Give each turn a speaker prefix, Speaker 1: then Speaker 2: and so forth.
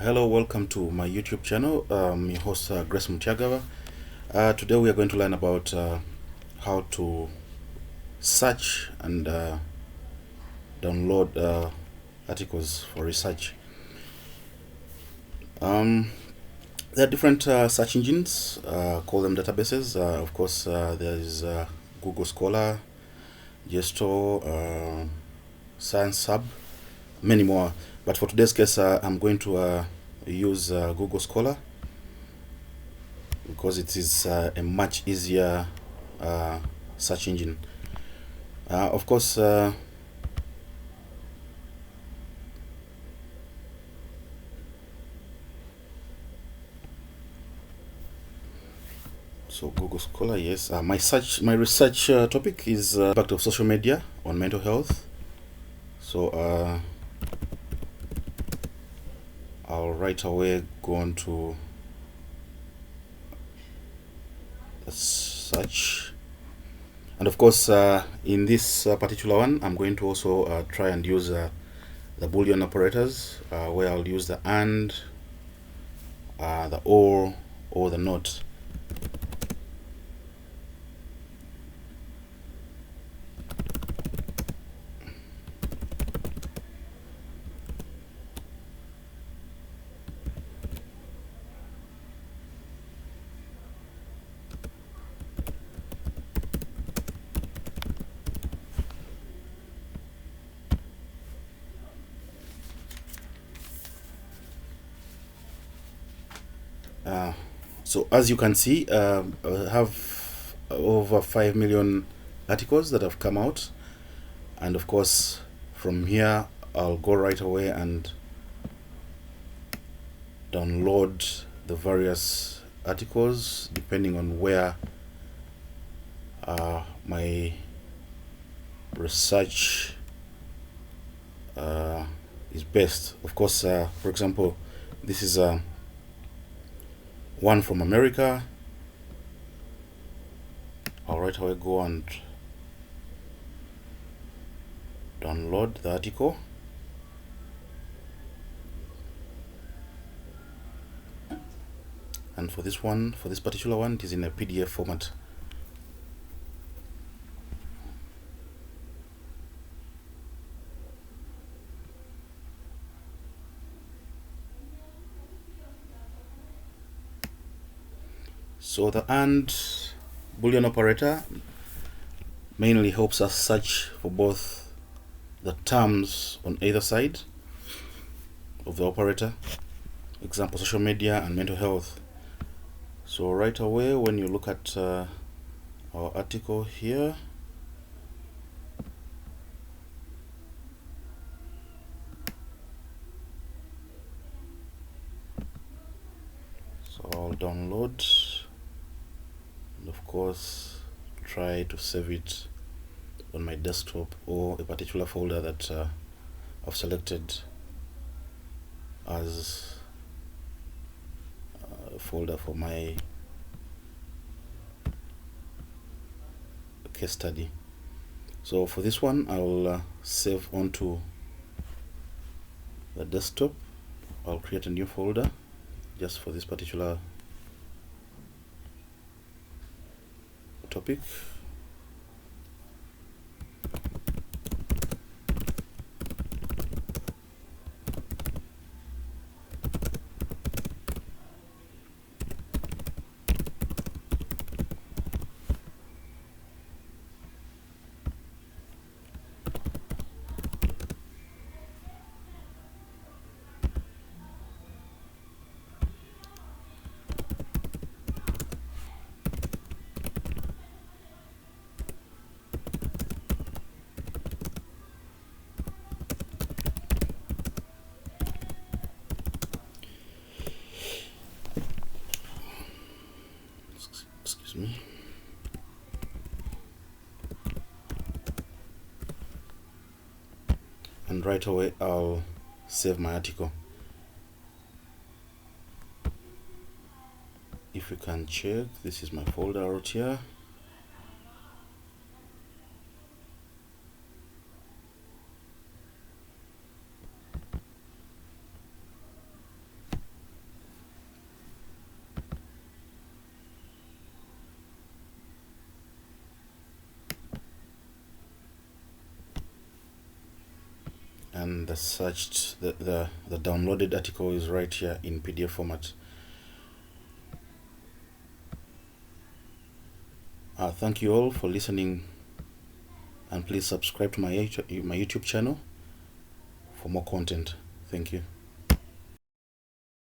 Speaker 1: Hello, welcome to my YouTube channel. I'm your host, Grace Mutiagawa. Today we are going to learn about how to search and download articles for research. There are different search engines, call them databases. Of course, there is Google Scholar, Gesto, Science Hub, many more. But for today's case, I'm going to use Google Scholar because it is a much easier search engine. Of course, so Google Scholar, yes. My research topic is impact of social media on mental health. So I'll right away go on to search, and of course, in this particular one, I'm going to also try and use the Boolean operators, where I'll use the and, the or the not. So as you can see, I have over 5 million articles that have come out, and of course from here I'll go right away and download the various articles depending on where my research is best. Of course, for example, this is one from America. I'll right away go and download the article. And for this particular one, it is in a PDF format. So the AND Boolean operator mainly helps us search for both the terms on either side of the operator, example social media and mental health. So right away when you look at our article here, so I'll download and of course try to save it on my desktop or a particular folder that I've selected as a folder for my case study. So for this one, I'll save onto the desktop. I'll create a new folder just for this particular topic. Excuse me. And right away I'll save my article. If you can check, this is my folder out here. and the downloaded article is right here in PDF format. Thank you all for listening, and please subscribe to my YouTube channel for more content. Thank you.